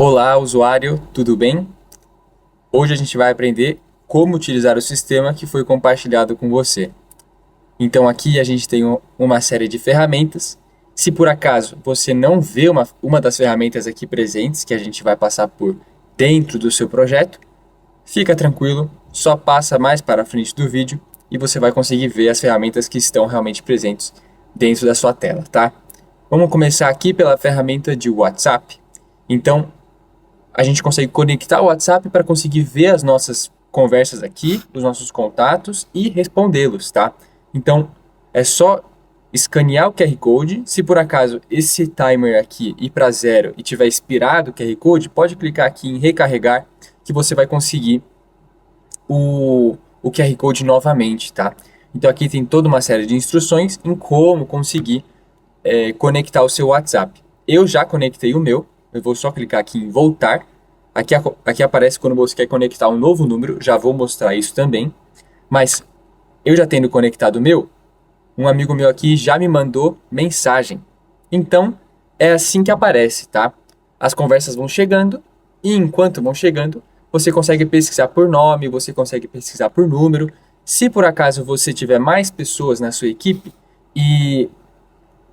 Olá, usuário, tudo bem? Hoje a gente vai aprender como utilizar o sistema que foi compartilhado com você. Então aqui a gente tem uma série de ferramentas. Se por acaso você não vê uma das ferramentas aqui presentes, que a gente vai passar por dentro do seu projeto, fica tranquilo, só passa mais para frente do vídeo e você vai conseguir ver as ferramentas que estão realmente presentes dentro da sua tela, tá? Vamos começar aqui pela ferramenta de WhatsApp. Então, a gente consegue conectar o WhatsApp para conseguir ver as nossas conversas aqui, os nossos contatos e respondê-los, tá? Então, é só escanear o QR Code. Se por acaso esse timer aqui ir para zero e tiver expirado o QR Code, pode clicar aqui em recarregar que você vai conseguir o QR Code novamente, tá? Então aqui tem toda uma série de instruções em como conseguir conectar o seu WhatsApp. Eu já conectei o meu, eu vou só clicar aqui em voltar. Aqui aparece quando você quer conectar um novo número, já vou mostrar isso também. Mas eu já tendo conectado o meu, um amigo meu aqui já me mandou mensagem. Então é assim que aparece, tá? As conversas vão chegando e enquanto vão chegando, você consegue pesquisar por nome, você consegue pesquisar por número. Se por acaso você tiver mais pessoas na sua equipe e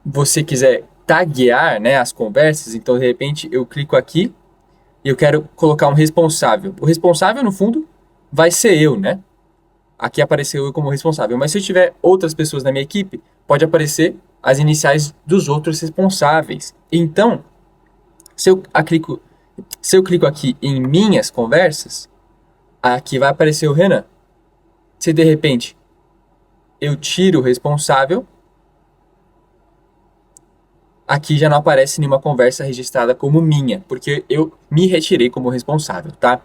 você quiser taguear, né, as conversas, então de repente eu clico aqui e eu quero colocar um responsável. O responsável, no fundo, vai ser eu, né? Aqui apareceu eu como responsável. Mas se eu tiver outras pessoas na minha equipe, pode aparecer as iniciais dos outros responsáveis. Então, se eu, clico, se eu clico aqui em minhas conversas, aqui vai aparecer o Renan. Se de repente eu tiro o responsável, aqui já não aparece nenhuma conversa registrada como minha, porque eu me retirei como responsável, tá?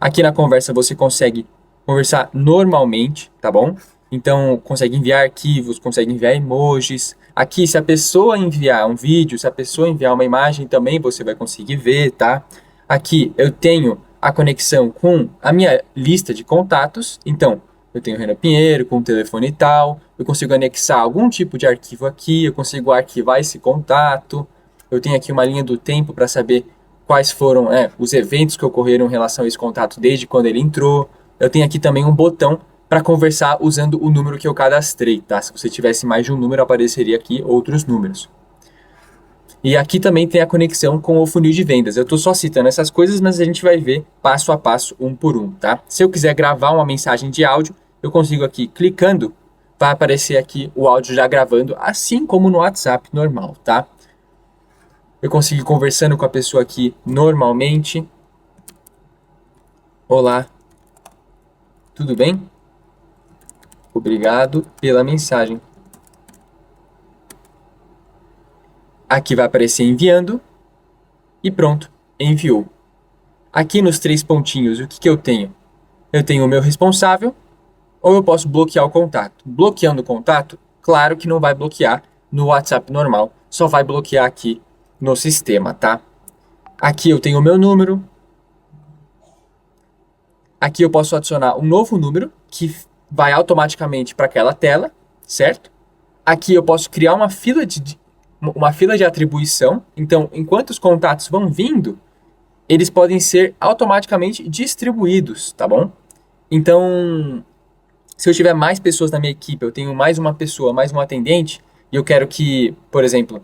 Aqui na conversa você consegue conversar normalmente, tá bom? Então, consegue enviar arquivos, consegue enviar emojis. Aqui, se a pessoa enviar um vídeo, se a pessoa enviar uma imagem, também você vai conseguir ver, tá? Aqui, eu tenho a conexão com a minha lista de contatos. Então, eu tenho o Renan Pinheiro com o telefone e tal. Eu consigo anexar algum tipo de arquivo aqui. Eu consigo arquivar esse contato. Eu tenho aqui uma linha do tempo para saber quais foram os eventos que ocorreram em relação a esse contato desde quando ele entrou. Eu tenho aqui também um botão para conversar usando o número que eu cadastrei, tá? Se você tivesse mais de um número, apareceria aqui outros números. E aqui também tem a conexão com o funil de vendas. Eu estou só citando essas coisas, mas a gente vai ver passo a passo, um por um, tá? Se eu quiser gravar uma mensagem de áudio, eu consigo aqui, clicando, vai aparecer aqui o áudio já gravando, assim como no WhatsApp normal, tá? Eu consigo ir conversando com a pessoa aqui normalmente. Olá, tudo bem? Obrigado pela mensagem. Aqui vai aparecer enviando e pronto, enviou. Aqui nos três pontinhos, o que eu tenho? Eu tenho o meu responsável ou eu posso bloquear o contato. Bloqueando o contato, claro que não vai bloquear no WhatsApp normal, só vai bloquear aqui no sistema, tá? Aqui eu tenho o meu número. Aqui eu posso adicionar um novo número que vai automaticamente para aquela tela, certo? Aqui eu posso criar uma fila de atribuição. Então, enquanto os contatos vão vindo, eles podem ser automaticamente distribuídos, tá bom? Então, se eu tiver mais pessoas na minha equipe, eu tenho mais uma pessoa, mais um atendente, e eu quero que, por exemplo,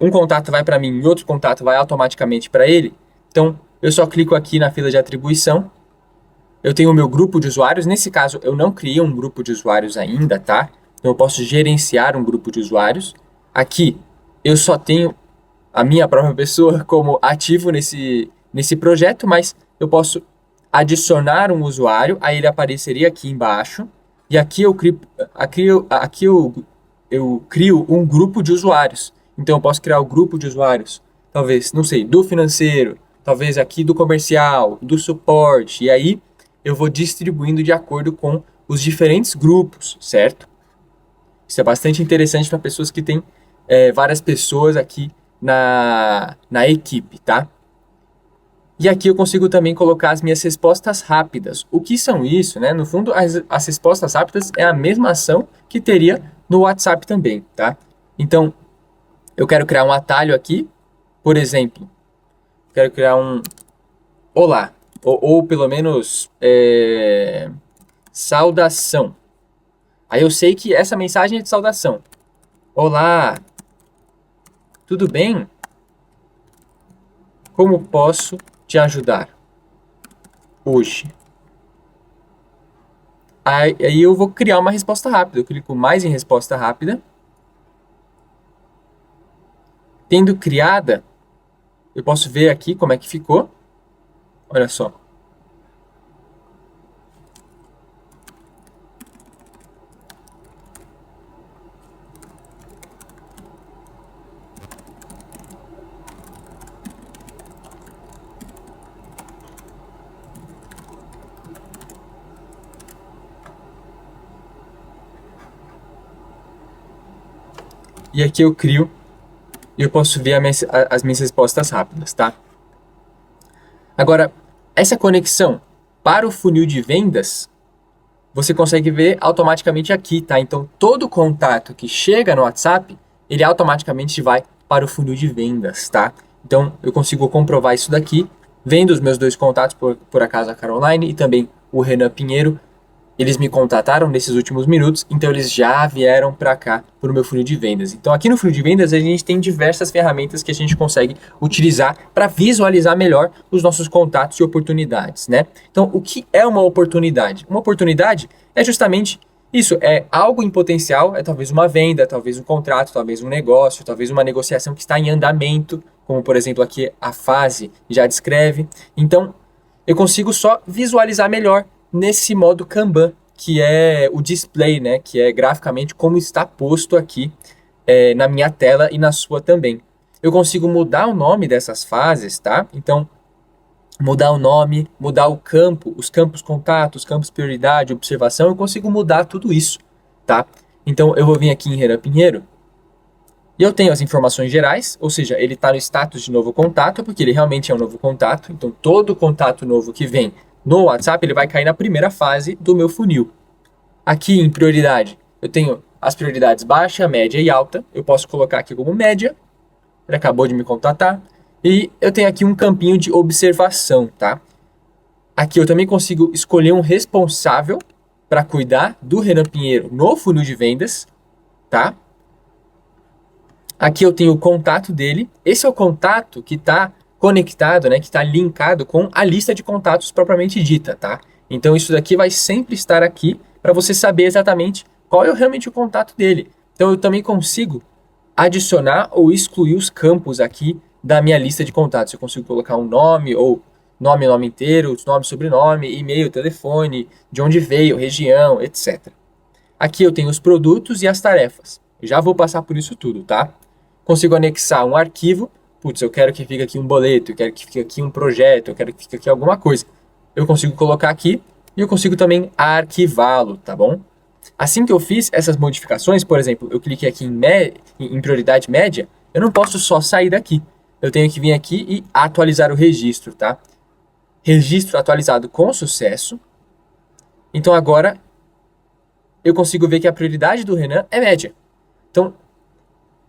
um contato vai para mim e outro contato vai automaticamente para ele, então eu só clico aqui na fila de atribuição. Eu tenho o meu grupo de usuários. Nesse caso, eu não criei um grupo de usuários ainda, tá? Então, eu posso gerenciar um grupo de usuários. Aqui, eu só tenho a minha própria pessoa como ativo nesse projeto, mas eu posso adicionar um usuário, aí ele apareceria aqui embaixo. E aqui eu crio um grupo de usuários. Então, eu posso criar o grupo de usuários, talvez, não sei, do financeiro, talvez aqui do comercial, do suporte. E aí, eu vou distribuindo de acordo com os diferentes grupos, certo? Isso é bastante interessante para pessoas que têm várias pessoas aqui na equipe, tá? E aqui eu consigo também colocar as minhas respostas rápidas. O que são isso, né? No fundo, as respostas rápidas é a mesma ação que teria no WhatsApp também, tá? Então, eu quero criar um atalho aqui, por exemplo, Quero criar um olá, ou pelo menos saudação. Aí eu sei que essa mensagem é de saudação. Olá, tudo bem? Como posso te ajudar hoje? Aí eu vou criar uma resposta rápida. Eu clico mais em resposta rápida. Tendo criada, eu posso ver aqui como é que ficou. Olha só. E aqui eu crio e eu posso ver as minhas respostas rápidas, tá? Agora, essa conexão para o funil de vendas, você consegue ver automaticamente aqui, tá? Então, todo contato que chega no WhatsApp, ele automaticamente vai para o funil de vendas, tá? Então, eu consigo comprovar isso daqui, vendo os meus dois contatos, por acaso a Caroline e também o Renan Pinheiro. Eles me contataram nesses últimos minutos, então eles já vieram para cá para o meu funil de vendas. Então aqui no funil de vendas a gente tem diversas ferramentas que a gente consegue utilizar para visualizar melhor os nossos contatos e oportunidades, né? Então o que é uma oportunidade? Uma oportunidade é justamente isso, é algo em potencial, é talvez uma venda, talvez um contrato, talvez um negócio, talvez uma negociação que está em andamento, como por exemplo aqui a fase já descreve. Então eu consigo só visualizar melhor nesse modo Kanban, que é o display, né? Que é graficamente como está posto aqui na minha tela e na sua também. Eu consigo mudar o nome dessas fases, tá? Então, mudar o nome, mudar o campo, os campos contato, os campos prioridade, observação, eu consigo mudar tudo isso, tá? Então, eu vou vir aqui em Renan Pinheiro e eu tenho as informações gerais, ou seja, ele está no status de novo contato, porque ele realmente é um novo contato. Então, todo contato novo que vem no WhatsApp, ele vai cair na primeira fase do meu funil. Aqui em prioridade, eu tenho as prioridades baixa, média e alta. Eu posso colocar aqui como média. Ele acabou de me contatar. E eu tenho aqui um campinho de observação, tá? Aqui eu também consigo escolher um responsável para cuidar do Renan Pinheiro no funil de vendas, tá? Aqui eu tenho o contato dele. Esse é o contato que está conectado, né, que está linkado com a lista de contatos propriamente dita, tá? Então isso daqui vai sempre estar aqui para você saber exatamente qual é realmente o contato dele. Então eu também consigo adicionar ou excluir os campos aqui da minha lista de contatos. Eu consigo colocar um nome ou nome inteiro, nome, sobrenome, e-mail, telefone, de onde veio, região, etc. Aqui eu tenho os produtos e as tarefas. Eu já vou passar por isso tudo, tá? Consigo anexar um arquivo. Putz, eu quero que fique aqui um boleto, eu quero que fique aqui um projeto, eu quero que fique aqui alguma coisa. Eu consigo colocar aqui e eu consigo também arquivá-lo, tá bom? Assim que eu fiz essas modificações, por exemplo, eu cliquei aqui em prioridade média, eu não posso só sair daqui. Eu tenho que vir aqui e atualizar o registro, tá? Registro atualizado com sucesso. Então agora eu consigo ver que a prioridade do Renan é média. Então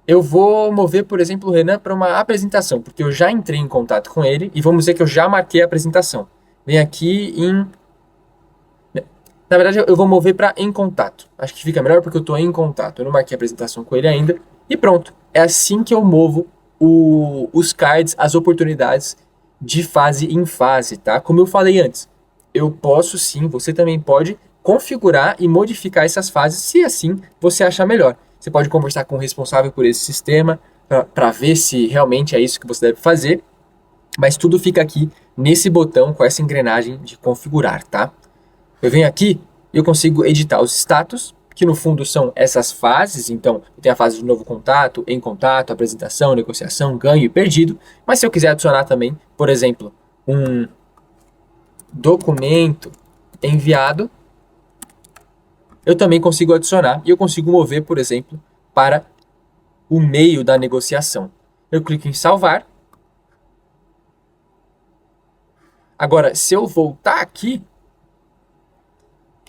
eu vou mover, por exemplo, o Renan para uma apresentação, porque eu já entrei em contato com ele e vamos dizer que eu já marquei a apresentação. Vem aqui em... Na verdade, eu vou mover para em contato. Acho que fica melhor porque eu estou em contato. Eu não marquei a apresentação com ele ainda. E pronto. É assim que eu movo os cards, as oportunidades de fase em fase, tá? Como eu falei antes, eu posso sim, você também pode configurar e modificar essas fases se assim você achar melhor. Você pode conversar com o responsável por esse sistema para ver se realmente é isso que você deve fazer, mas tudo fica aqui nesse botão com essa engrenagem de configurar, tá? Eu venho aqui e eu consigo editar os status, que no fundo são essas fases. Então, eu tenho a fase de novo contato, em contato, apresentação, negociação, ganho e perdido. Mas se eu quiser adicionar também, por exemplo, um documento enviado, eu também consigo adicionar e eu consigo mover, por exemplo, para o meio da negociação. Eu clico em salvar. Agora, se eu voltar aqui,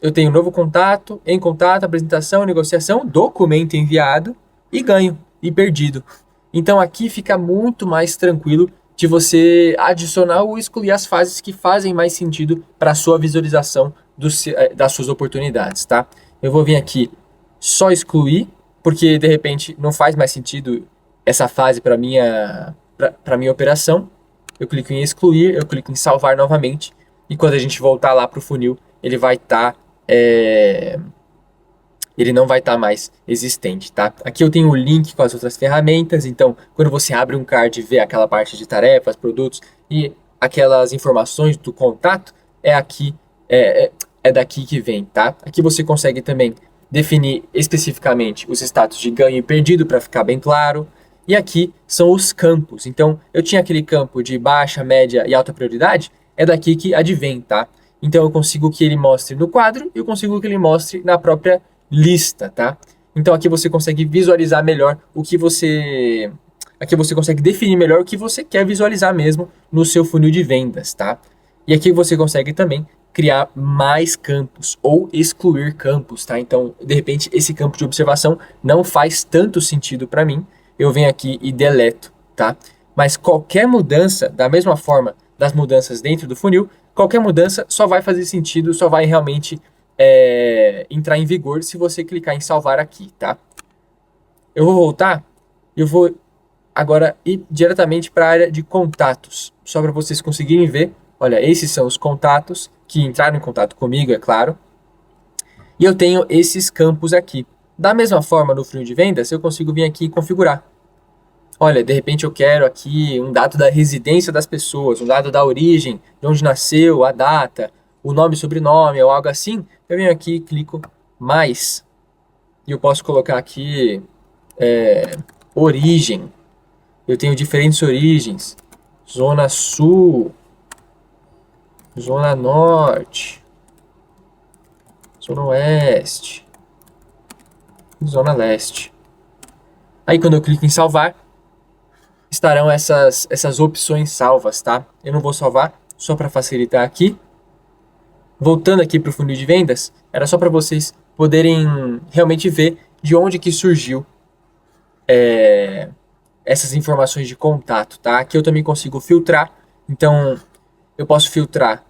eu tenho novo contato, em contato, apresentação, negociação, documento enviado e ganho e perdido. Então aqui fica muito mais tranquilo de você adicionar ou excluir as fases que fazem mais sentido para a sua visualização das suas oportunidades, tá? Eu vou vir aqui só excluir, porque de repente não faz mais sentido essa fase para minha operação. Eu clico em excluir, eu clico em salvar novamente, e quando a gente voltar lá para o funil, ele vai estar ele não vai estar mais existente, tá? Aqui eu tenho o link com as outras ferramentas, então quando você abre um card e vê aquela parte de tarefas, produtos e aquelas informações do contato, é daqui que vem, tá? Aqui você consegue também definir especificamente os status de ganho e perdido para ficar bem claro. E aqui são os campos. Então, eu tinha aquele campo de baixa, média e alta prioridade, é daqui que advém, tá? Então, eu consigo que ele mostre no quadro e eu consigo que ele mostre na própria lista, tá? Então, aqui você consegue visualizar melhor o que você... Aqui você consegue definir melhor o que você quer visualizar mesmo no seu funil de vendas, tá? E aqui você consegue também criar mais campos ou excluir campos, tá? Então, de repente, esse campo de observação não faz tanto sentido para mim, eu venho aqui e deleto, tá? Mas qualquer mudança, da mesma forma das mudanças dentro do funil, qualquer mudança só vai fazer sentido, só vai realmente entrar em vigor se você clicar em salvar aqui, tá? Eu vou voltar, eu vou agora ir diretamente para a área de contatos, só para vocês conseguirem ver. Olha, esses são os contatos que entraram em contato comigo, é claro. E eu tenho esses campos aqui. Da mesma forma, no funil de vendas, eu consigo vir aqui e configurar. Olha, de repente eu quero aqui um dado da residência das pessoas, um dado da origem, de onde nasceu, a data, o nome e sobrenome, ou algo assim. Eu venho aqui e clico mais. E eu posso colocar aqui origem. Eu tenho diferentes origens. Zona Sul, Zona Norte, Zona Oeste, Zona Leste. Aí quando eu clico em salvar, estarão essas opções salvas, tá? Eu não vou salvar, só para facilitar aqui. Voltando aqui para o funil de vendas, era só para vocês poderem realmente ver de onde que surgiu essas informações de contato, tá? Aqui eu também consigo filtrar, então eu posso filtrar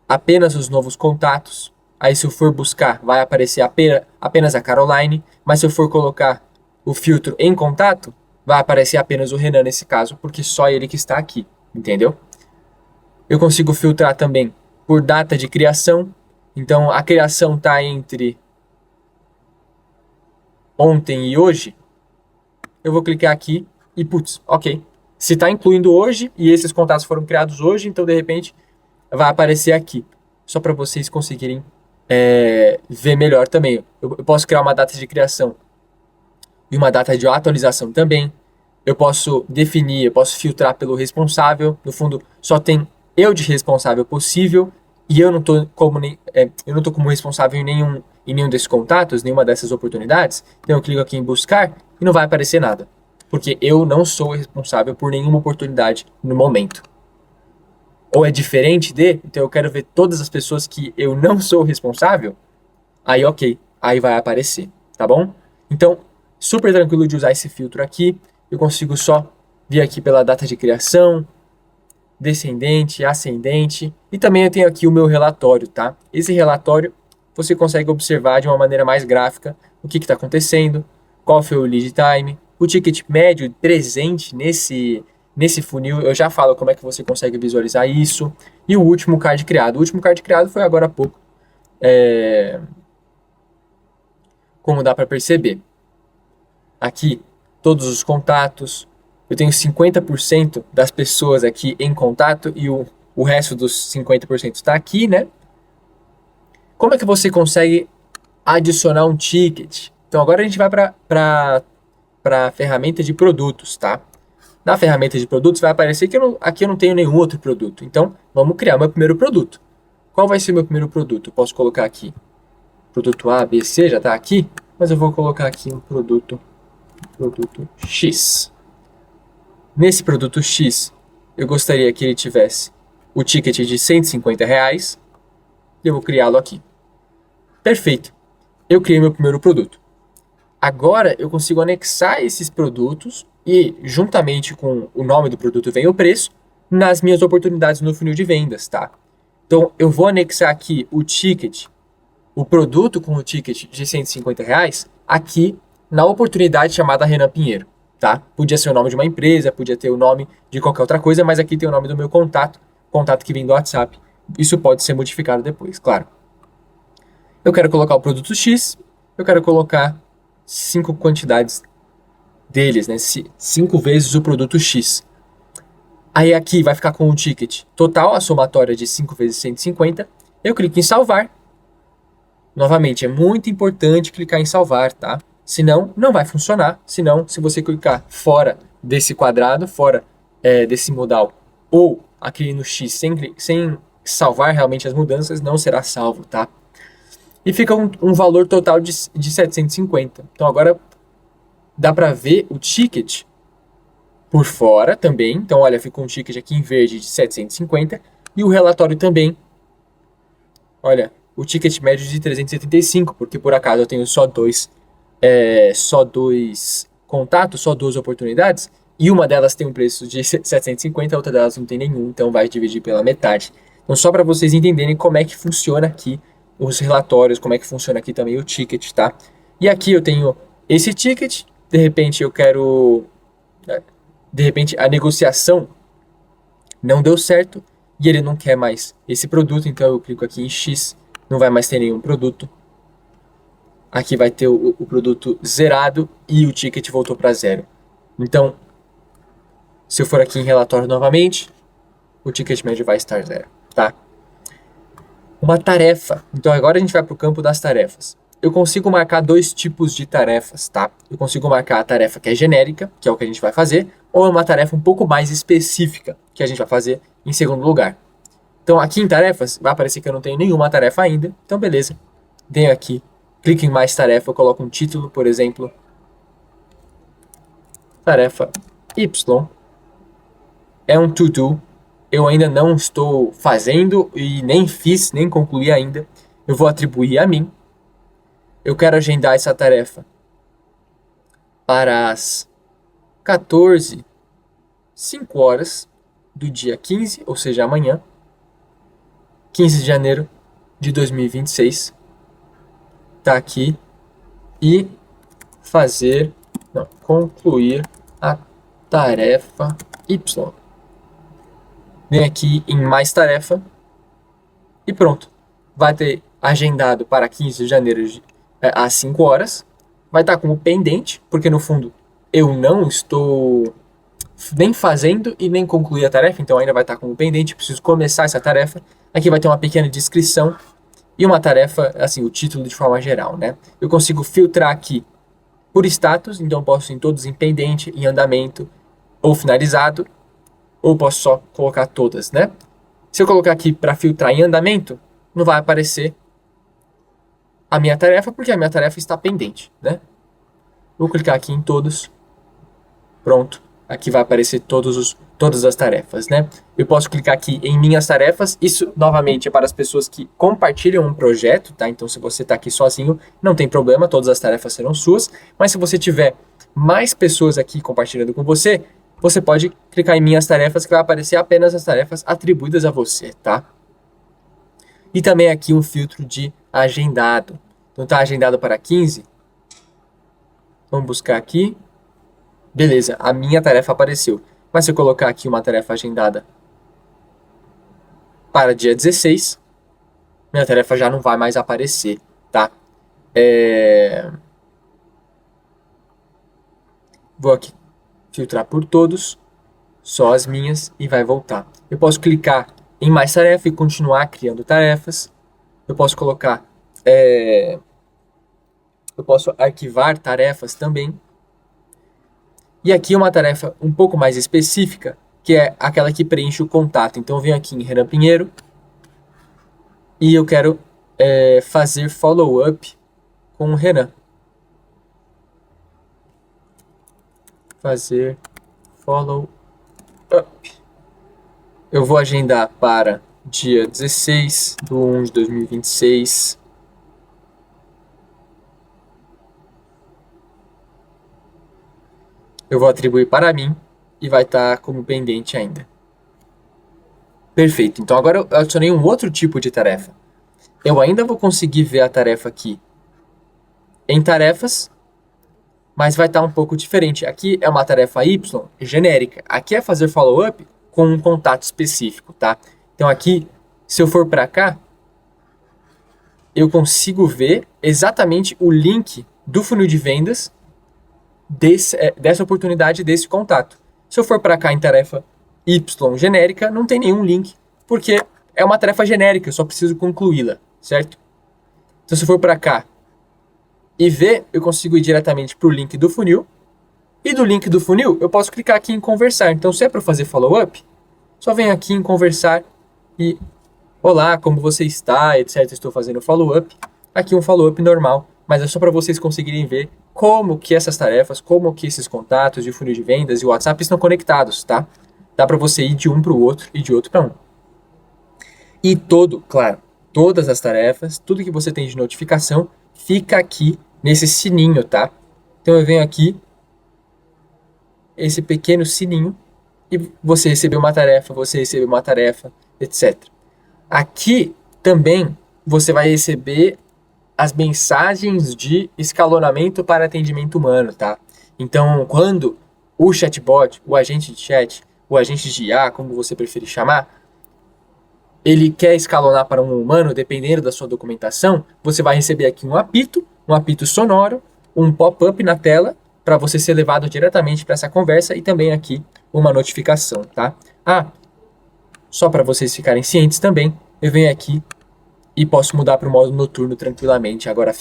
apenas os novos contatos. Aí se eu for buscar, vai aparecer apenas a Caroline, mas se eu for colocar o filtro em contato, vai aparecer apenas o Renan nesse caso, porque só ele que está aqui, entendeu? Eu consigo filtrar também por data de criação, então a criação está entre ontem e hoje, eu vou clicar aqui e putz, ok. Se está incluindo hoje e esses contatos foram criados hoje, então de repente vai aparecer aqui, só para vocês conseguirem ver melhor também. Eu posso criar uma data de criação e uma data de atualização também. Eu posso definir, eu posso filtrar pelo responsável. No fundo, só tem eu de responsável possível e eu não estou como responsável em nenhum desses contatos, nenhuma dessas oportunidades. Então eu clico aqui em buscar e não vai aparecer nada, porque eu não sou responsável por nenhuma oportunidade no momento. Ou é diferente de, então eu quero ver todas as pessoas que eu não sou responsável, aí ok, aí vai aparecer, tá bom? Então, super tranquilo de usar esse filtro aqui, eu consigo só vir aqui pela data de criação, descendente, ascendente, e também eu tenho aqui o meu relatório, tá? Esse relatório você consegue observar de uma maneira mais gráfica o que está acontecendo, qual foi o lead time, o ticket médio presente nesse funil, eu já falo como é que você consegue visualizar isso. E o último card criado. O último card criado foi agora há pouco. Como dá para perceber. Aqui, todos os contatos. Eu tenho 50% das pessoas aqui em contato e o resto dos 50% está aqui, né? Como é que você consegue adicionar um ticket? Então agora a gente vai para a ferramenta de produtos, tá? Na ferramenta de produtos vai aparecer que aqui eu não tenho nenhum outro produto. Então, vamos criar meu primeiro produto. Qual vai ser meu primeiro produto? Eu posso colocar aqui produto A, B, C, já está aqui. Mas eu vou colocar aqui um produto X. Nesse produto X, eu gostaria que ele tivesse o ticket de R$ 150. E eu vou criá-lo aqui. Perfeito. Eu criei meu primeiro produto. Agora eu consigo anexar esses produtos e, juntamente com o nome do produto, vem o preço nas minhas oportunidades no funil de vendas, tá? Então eu vou anexar aqui o ticket, o produto com o ticket de R$ 150 aqui na oportunidade chamada Renan Pinheiro, tá? Podia ser o nome de uma empresa, podia ter o nome de qualquer outra coisa, mas aqui tem o nome do meu contato que vem do WhatsApp. Isso pode ser modificado depois, claro. Eu quero colocar o produto X, eu quero colocar 5 quantidades deles, né? 5 vezes o produto X. Aí aqui vai ficar com o ticket total, a somatória de 5 vezes 150. Eu clico em salvar. Novamente, é muito importante clicar em salvar, tá? Senão, não vai funcionar. Senão, se você clicar fora desse quadrado, fora desse modal, ou aqui no X sem salvar realmente as mudanças, não será salvo, tá? E fica um valor total de 750. Então agora dá para ver o ticket por fora também. Então olha, fica um ticket aqui em verde de 750 e o relatório também. Olha, o ticket médio de 375, porque por acaso eu tenho só dois contatos, só duas oportunidades, e uma delas tem um preço de 750, a outra delas não tem nenhum, então vai dividir pela metade. Então só para vocês entenderem como é que funciona aqui os relatórios, como é que funciona aqui também o ticket, tá? E aqui eu tenho esse ticket, de repente a negociação não deu certo e ele não quer mais esse produto, então eu clico aqui em X, não vai mais ter nenhum produto. Aqui vai ter o produto zerado e o ticket voltou para zero. Então, se eu for aqui em relatório novamente, o ticket médio vai estar zero, tá? Uma tarefa. Então agora a gente vai para o campo das tarefas. Eu consigo marcar dois tipos de tarefas, tá? Eu consigo marcar a tarefa que é genérica, que é o que a gente vai fazer, ou uma tarefa um pouco mais específica, que a gente vai fazer em segundo lugar. Então aqui em tarefas, vai aparecer que eu não tenho nenhuma tarefa ainda, então beleza. Venho aqui, clico em mais tarefa, eu coloco um título, por exemplo, tarefa Y, é um to-do, eu ainda não estou fazendo e nem fiz, nem concluí ainda, eu vou atribuir a mim. Eu quero agendar essa tarefa para as 14, 5 horas do dia 15, ou seja, amanhã, 15 de janeiro de 2026. Tá aqui. E concluir a tarefa Y. Vem aqui em mais tarefa e pronto. Vai ter agendado para 15 de janeiro às 5 horas. Vai estar como pendente, porque no fundo eu não estou nem fazendo e nem concluí a tarefa, então ainda vai estar como pendente, preciso começar essa tarefa. Aqui vai ter uma pequena descrição e uma tarefa, assim, o título de forma geral, né? Eu consigo filtrar aqui por status, então posso ir todos em pendente, em andamento ou finalizado, ou posso só colocar todas, né? Se eu colocar aqui para filtrar em andamento, não vai aparecer a minha tarefa, porque a minha tarefa está pendente, né? Vou clicar aqui em todos. Pronto. Aqui vai aparecer todas as tarefas, né? Eu posso clicar aqui em minhas tarefas. Isso, novamente, é para as pessoas que compartilham um projeto, tá? Então, se você está aqui sozinho, não tem problema, todas as tarefas serão suas. Mas se você tiver mais pessoas aqui compartilhando com você, você pode clicar em minhas tarefas, que vai aparecer apenas as tarefas atribuídas a você, tá? E também aqui um filtro de agendado. Então, está agendado para 15. Vamos buscar aqui. Beleza, a minha tarefa apareceu. Mas se eu colocar aqui uma tarefa agendada para dia 16, minha tarefa já não vai mais aparecer, tá? Vou aqui filtrar por todos, só as minhas, e vai voltar. Eu posso clicar em mais tarefa e continuar criando tarefas. Eu posso colocar... eu posso arquivar tarefas também. E aqui uma tarefa um pouco mais específica, que é aquela que preenche o contato. Então eu venho aqui em Renan Pinheiro e eu quero fazer follow-up com o Renan. Fazer follow-up. Eu vou agendar para dia 16/1 de 2026. Eu vou atribuir para mim e vai estar como pendente ainda. Perfeito. Então agora eu adicionei um outro tipo de tarefa. Eu ainda vou conseguir ver a tarefa aqui em tarefas, mas vai estar um pouco diferente. Aqui é uma tarefa Y genérica. Aqui é fazer follow-up com um contato específico, tá? Então aqui, se eu for para cá, eu consigo ver exatamente o link do funil de vendas dessa oportunidade, desse contato. Se eu for para cá em tarefa Y genérica, não tem nenhum link, porque é uma tarefa genérica, eu só preciso concluí-la, certo? Então se eu for para cá e ver, eu consigo ir diretamente para o link do funil, e do link do funil eu posso clicar aqui em conversar. Então se é para fazer follow-up, só venho aqui em conversar e olá, como você está, etc. Estou fazendo follow-up. Aqui um follow-up normal, mas é só para vocês conseguirem ver como que essas tarefas, como que esses contatos de funil de vendas e WhatsApp estão conectados, tá? Dá para você ir de um para o outro e de outro para um. E claro, todas as tarefas, tudo que você tem de notificação, fica aqui nesse sininho, tá? Então eu venho aqui, esse pequeno sininho, e você recebeu uma tarefa, etc. Aqui também você vai receber as mensagens de escalonamento para atendimento humano, tá? Então, quando o chatbot, o agente de chat, o agente de IA, como você preferir chamar, ele quer escalonar para um humano, dependendo da sua documentação, você vai receber aqui um apito sonoro, um pop-up na tela, para você ser levado diretamente para essa conversa, e também aqui uma notificação, tá? Só para vocês ficarem cientes também, eu venho aqui e posso mudar para o modo noturno tranquilamente. Agora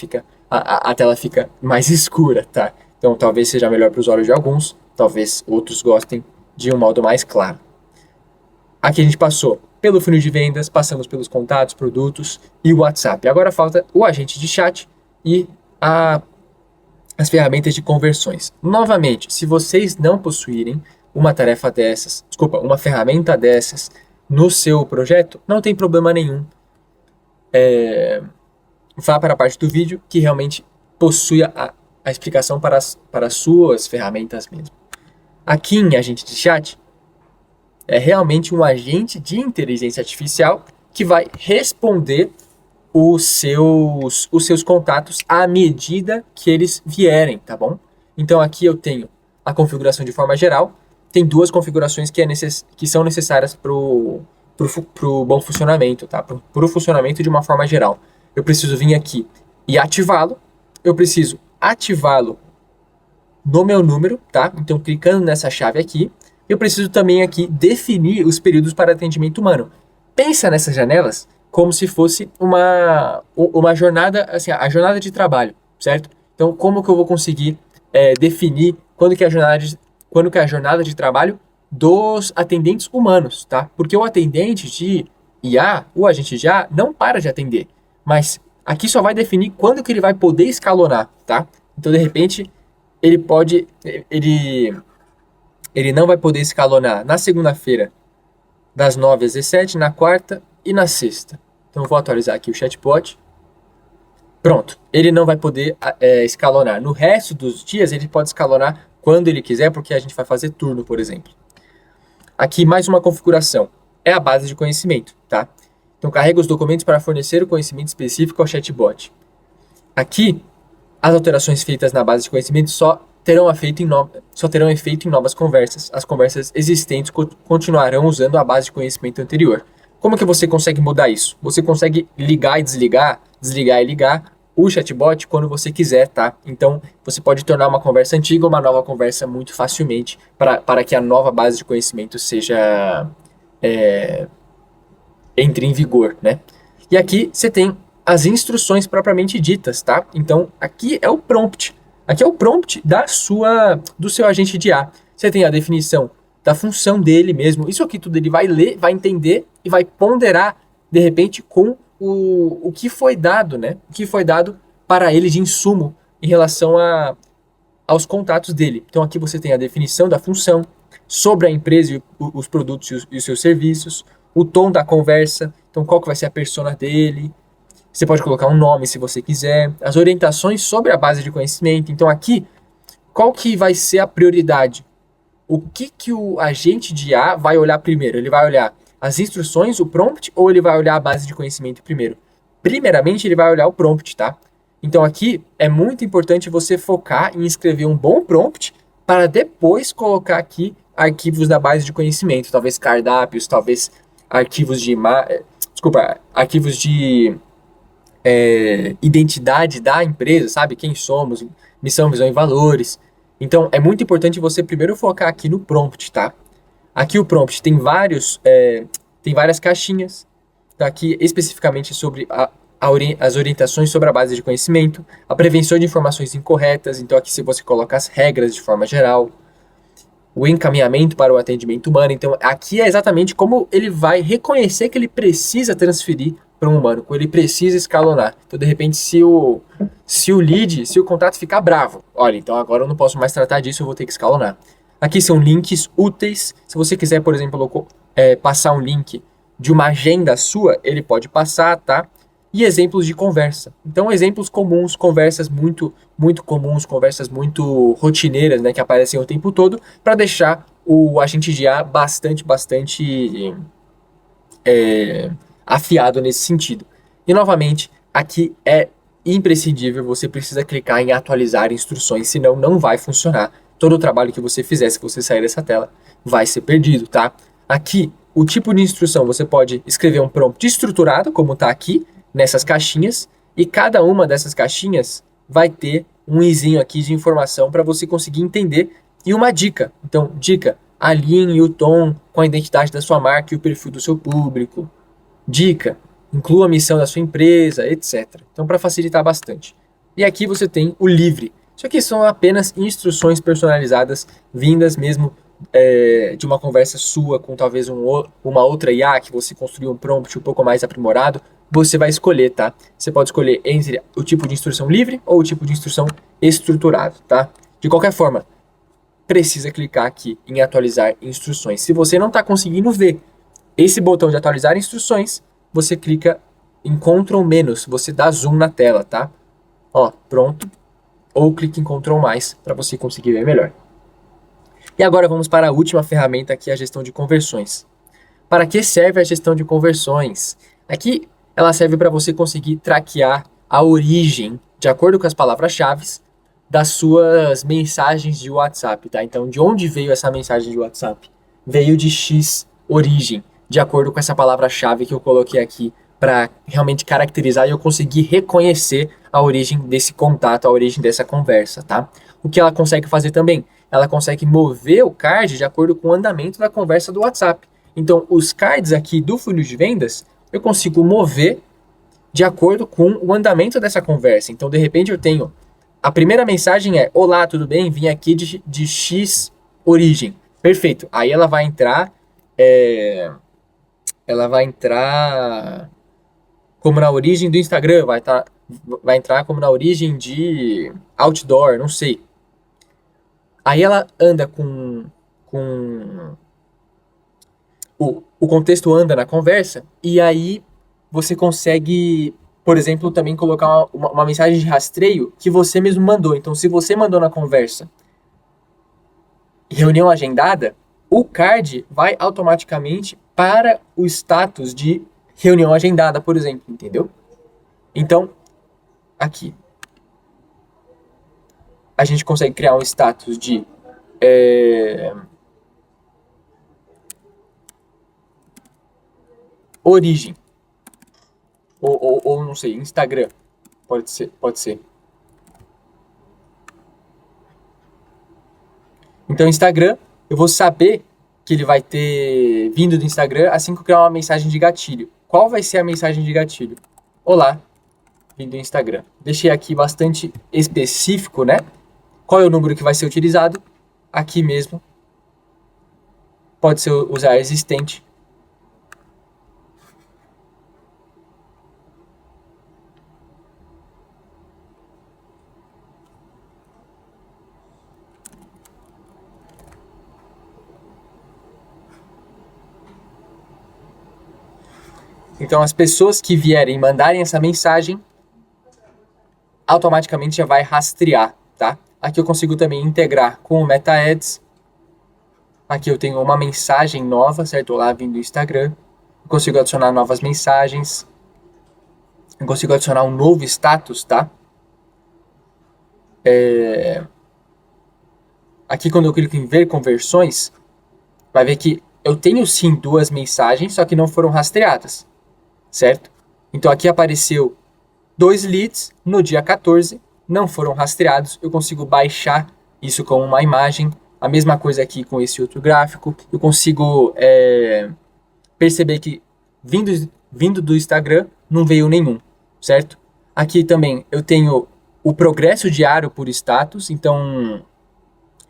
a tela fica mais escura, tá? Então talvez seja melhor para os olhos de alguns, talvez outros gostem de um modo mais claro. Aqui a gente passou pelo funil de vendas, passamos pelos contatos, produtos e o WhatsApp. Agora falta o agente de chat e as ferramentas de conversões. Novamente, se vocês não possuírem uma ferramenta dessas no seu projeto, não tem problema nenhum. Vá para a parte do vídeo que realmente possui a explicação para as suas ferramentas mesmo. Aqui em agente de chat, é realmente um agente de inteligência artificial que vai responder os seus contatos à medida que eles vierem, tá bom? Então aqui eu tenho a configuração de forma geral, tem duas configurações que são necessárias para o bom funcionamento, tá? Para o funcionamento de uma forma geral. Eu preciso vir aqui e ativá-lo, eu preciso ativá-lo no meu número, tá? Então clicando nessa chave aqui, eu preciso também aqui definir os períodos para atendimento humano. Pensa nessas janelas como se fosse uma jornada, assim, a jornada de trabalho, certo? Então, como que eu vou conseguir definir quando que é a jornada de trabalho dos atendentes humanos, tá? Porque o atendente de IA, o agente de IA, não para de atender, mas aqui só vai definir quando que ele vai poder escalonar, tá? Então, de repente, ele não vai poder escalonar na segunda-feira, das 9 às 17, na quarta e na sexta. Então eu vou atualizar aqui o chatbot. Pronto, ele não vai poder escalonar. No resto dos dias ele pode escalonar quando ele quiser, porque a gente vai fazer turno, por exemplo. Aqui mais uma configuração. É a base de conhecimento, tá? Então carrega os documentos para fornecer o conhecimento específico ao chatbot. Aqui, as alterações feitas na base de conhecimento só terão efeito em novas conversas. As conversas existentes continuarão usando a base de conhecimento anterior. Como que você consegue mudar isso? Você consegue ligar e desligar e ligar o chatbot quando você quiser, tá? Então, você pode tornar uma conversa antiga uma nova conversa muito facilmente para que a nova base de conhecimento entre em vigor, né? E aqui você tem as instruções propriamente ditas, tá? Então, aqui é o prompt. Aqui é o prompt do seu agente de IA. Você tem a definição da função dele mesmo. Isso aqui tudo ele vai ler, vai entender e vai ponderar, de repente, com o que foi dado, né? O que foi dado para ele de insumo em relação aos contatos dele. Então aqui você tem a definição da função, sobre a empresa e os produtos e os seus serviços, o tom da conversa, então qual que vai ser a persona dele. Você pode colocar um nome se você quiser, as orientações sobre a base de conhecimento. Então aqui, qual que vai ser a prioridade? O que o agente de IA vai olhar primeiro? Ele vai olhar as instruções, o prompt, ou ele vai olhar a base de conhecimento primeiro? Primeiramente, ele vai olhar o prompt, tá? Então aqui é muito importante você focar em escrever um bom prompt para depois colocar aqui arquivos da base de conhecimento, talvez cardápios, talvez arquivos de arquivos de identidade da empresa, sabe? Quem somos, missão, visão e valores. Então é muito importante você primeiro focar aqui no prompt, tá? Aqui o prompt tem tem várias caixinhas, tá? Aqui especificamente sobre as orientações sobre a base de conhecimento, a prevenção de informações incorretas, então aqui se você coloca as regras de forma geral, o encaminhamento para o atendimento humano, então aqui é exatamente como ele vai reconhecer que ele precisa transferir para um humano, como ele precisa escalonar. Então de repente se o contato ficar bravo, olha, então agora eu não posso mais tratar disso, eu vou ter que escalonar. Aqui são links úteis, se você quiser, por exemplo, passar um link de uma agenda sua, ele pode passar, tá? E exemplos de conversa. Então, exemplos comuns, conversas muito comuns, conversas muito rotineiras, né, que aparecem o tempo todo, para deixar o agente de IA bastante afiado nesse sentido. E, novamente, aqui é imprescindível, você precisa clicar em atualizar instruções, senão não vai funcionar. Todo o trabalho que você fizer, se você sair dessa tela, vai ser perdido, tá? Aqui, o tipo de instrução, você pode escrever um prompt estruturado, como está aqui, nessas caixinhas, e cada uma dessas caixinhas vai ter um izinho aqui de informação para você conseguir entender, e uma dica. Então, dica, alinhe o tom com a identidade da sua marca e o perfil do seu público. Dica, inclua a missão da sua empresa, etc. Então, para facilitar bastante. E aqui você tem o livre. Isso aqui são apenas instruções personalizadas, vindas mesmo de uma conversa sua com talvez uma outra IA que você construiu um prompt um pouco mais aprimorado, você vai escolher, tá? Você pode escolher entre o tipo de instrução livre ou o tipo de instrução estruturado, tá? De qualquer forma, precisa clicar aqui em atualizar instruções. Se você não está conseguindo ver esse botão de atualizar instruções, você clica em Ctrl menos, você dá zoom na tela, tá? Ó, pronto. Ou clique em Ctrl mais para você conseguir ver melhor. E agora vamos para a última ferramenta aqui, a gestão de conversões. Para que serve a gestão de conversões? Aqui ela serve para você conseguir traquear a origem, de acordo com as palavras-chave, das suas mensagens de WhatsApp, tá? Então, de onde veio essa mensagem de WhatsApp? Veio de X origem, de acordo com essa palavra-chave que eu coloquei aqui para realmente caracterizar e eu conseguir reconhecer a origem desse contato, a origem dessa conversa, tá? O que ela consegue fazer também? Ela consegue mover o card de acordo com o andamento da conversa do WhatsApp. Então, os cards aqui do funil de vendas, eu consigo mover de acordo com o andamento dessa conversa. Então, de repente, eu tenho... A primeira mensagem é: olá, tudo bem? Vim aqui de X origem. Perfeito. Aí ela vai entrar... Ela vai entrar como na origem do Instagram, vai entrar como na origem de outdoor, não sei. Aí ela anda com o contexto anda na conversa, e aí você consegue, por exemplo, também colocar uma mensagem de rastreio que você mesmo mandou. Então, se você mandou na conversa reunião agendada, o card vai automaticamente para o status de reunião agendada, por exemplo, entendeu? Então, aqui, a gente consegue criar um status de origem, ou não sei, Instagram, pode ser. Então, Instagram, eu vou saber que ele vai ter vindo do Instagram assim que eu criar uma mensagem de gatilho. Qual vai ser a mensagem de gatilho? Olá, vindo do Instagram. Deixei aqui bastante específico, né? Qual é o número que vai ser utilizado? Aqui mesmo. Pode ser usar existente. Então, as pessoas que vierem mandarem essa mensagem, automaticamente já vai rastrear, tá? Aqui eu consigo também integrar com o Meta Ads. Aqui eu tenho uma mensagem nova, certo? Lá vindo do Instagram. Eu consigo adicionar novas mensagens. Eu consigo adicionar um novo status, tá? Aqui quando eu clico em ver conversões, vai ver que eu tenho sim 2 mensagens, só que não foram rastreadas, certo? Então aqui apareceu 2 leads no dia 14, não foram rastreados, eu consigo baixar isso com uma imagem, a mesma coisa aqui com esse outro gráfico, eu consigo perceber que vindo do Instagram não veio nenhum, certo? Aqui também eu tenho o progresso diário por status, então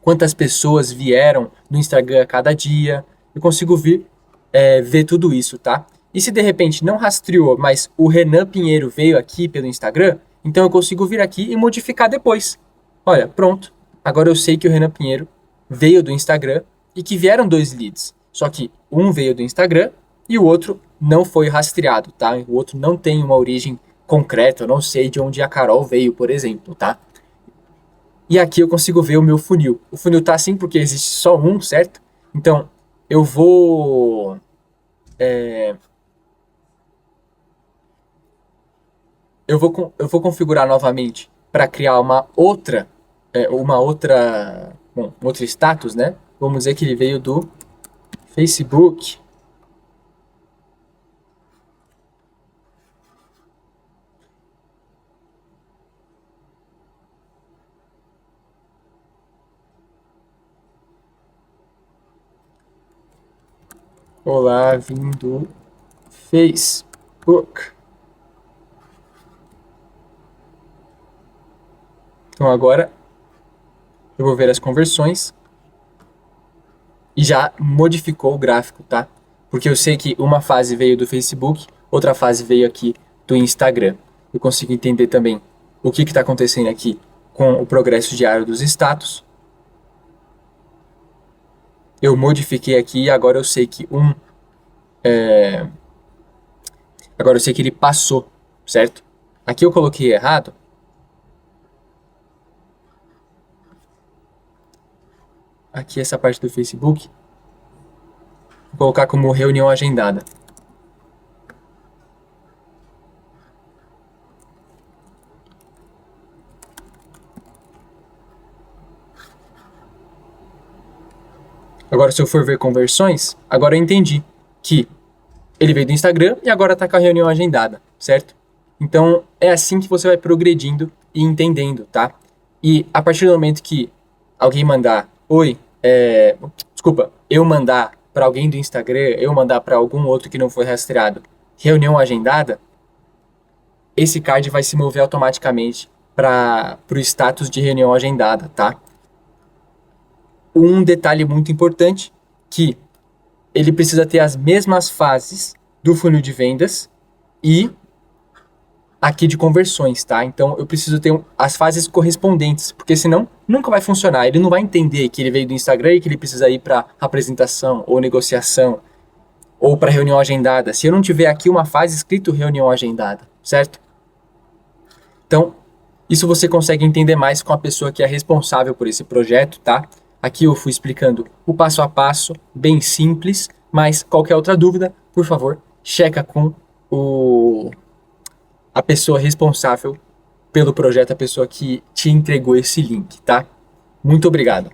quantas pessoas vieram no Instagram a cada dia, eu consigo ver tudo isso, tá? E se de repente não rastreou, mas o Renan Pinheiro veio aqui pelo Instagram, então eu consigo vir aqui e modificar depois. Olha, pronto. Agora eu sei que o Renan Pinheiro veio do Instagram e que vieram 2 leads. Só que um veio do Instagram e o outro não foi rastreado, tá? O outro não tem uma origem concreta, eu não sei de onde a Carol veio, por exemplo, tá? E aqui eu consigo ver o meu funil. O funil tá assim porque existe só um, certo? Então, eu vou... eu vou configurar novamente para criar um outro status, né? Vamos dizer que ele veio do Facebook. Olá, vindo Facebook. Então agora eu vou ver as conversões e já modificou o gráfico, tá? Porque eu sei que uma fase veio do Facebook, outra fase veio aqui do Instagram. Eu consigo entender também o que está acontecendo aqui com o progresso diário dos status. Eu modifiquei aqui e agora eu sei que agora eu sei que ele passou, certo? Aqui eu coloquei errado. Aqui essa parte do Facebook. Vou colocar como reunião agendada. Agora, se eu for ver conversões, agora eu entendi que ele veio do Instagram e agora está com a reunião agendada, certo? Então, é assim que você vai progredindo e entendendo, tá? E a partir do momento que alguém mandar, eu mandar para alguém do Instagram, eu mandar para algum outro que não foi rastreado, reunião agendada, esse card vai se mover automaticamente para o status de reunião agendada, tá? Um detalhe muito importante, que ele precisa ter as mesmas fases do funil de vendas e aqui de conversões, tá? Então eu preciso ter as fases correspondentes, porque senão nunca vai funcionar. Ele não vai entender que ele veio do Instagram e que ele precisa ir para apresentação ou negociação ou para reunião agendada. Se eu não tiver aqui uma fase escrito reunião agendada, certo? Então, isso você consegue entender mais com a pessoa que é responsável por esse projeto, tá? Aqui eu fui explicando o passo a passo, bem simples, mas qualquer outra dúvida, por favor, checa com a pessoa responsável pelo projeto, a pessoa que te entregou esse link, tá? Muito obrigado.